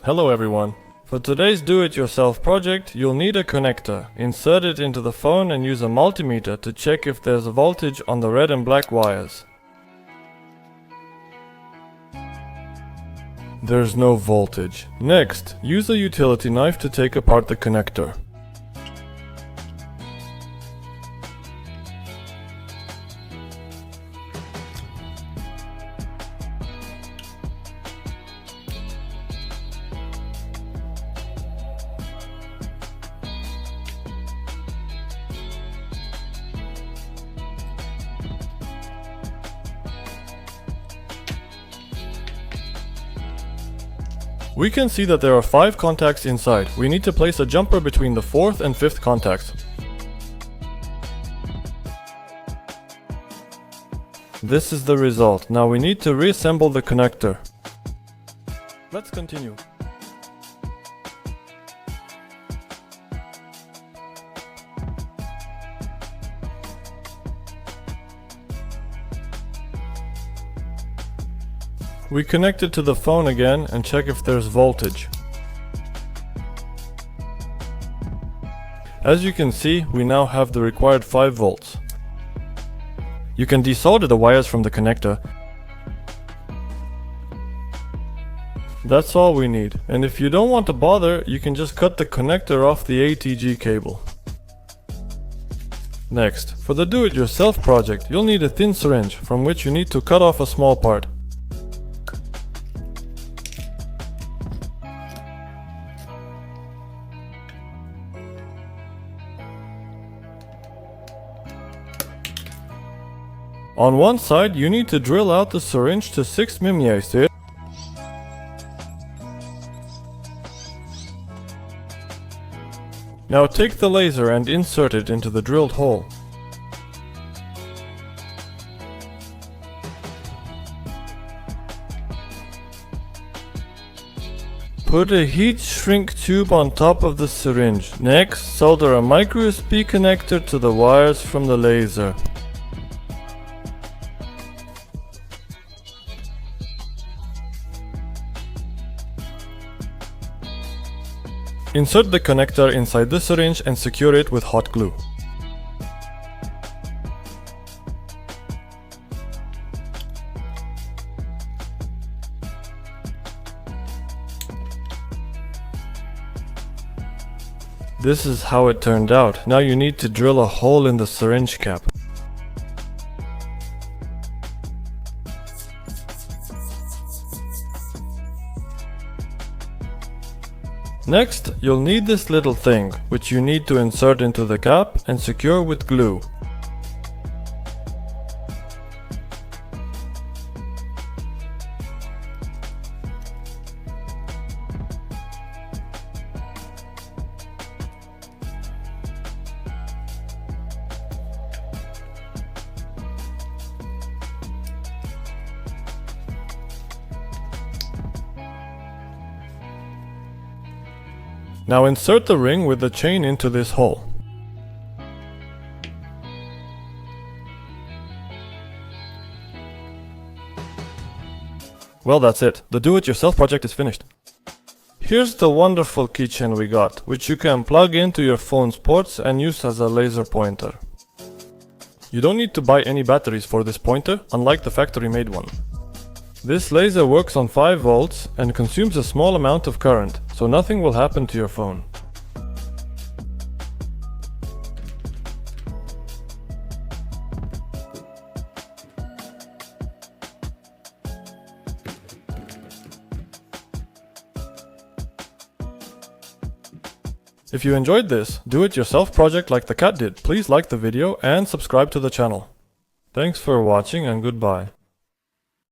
Hello everyone. For today's do-it-yourself project, you'll need a connector. Insert it into the phone and use a multimeter to check if there's a voltage on the red and black wires. There's no voltage. Next, use a utility knife to take apart the connector. We can see that there are 5 contacts inside. We need to place a jumper between the 4th and 5th contacts. This is the result. Now we need to reassemble the connector. Let's continue. We connect it to the phone again and check if there's voltage. As you can see, we now have the required 5 volts. You can desolder the wires from the connector. That's all we need. And if you don't want to bother, you can just cut the connector off the ATG cable. Next, for the do-it-yourself project, you'll need a thin syringe from which you need to cut off a small part. On one side, you need to drill out the syringe to 6 mm. Now take the laser and insert it into the drilled hole. Put a heat shrink tube on top of the syringe. Next, solder a micro USB connector to the wires from the laser. Insert the connector inside the syringe and secure it with hot glue. This is how it turned out. Now you need to drill a hole in the syringe cap. Next, you'll need this little thing, which you need to insert into the cap and secure with glue. Now insert the ring with the chain into this hole. Well, that's it. The do-it-yourself project is finished. Here's the wonderful keychain we got, which you can plug into your phone's ports and use as a laser pointer. You don't need to buy any batteries for this pointer, unlike the factory-made one. This laser works on 5 volts and consumes a small amount of current, so nothing will happen to your phone. If you enjoyed this do-it-yourself project like the cat did, please like the video and subscribe to the channel. Thanks for watching and goodbye.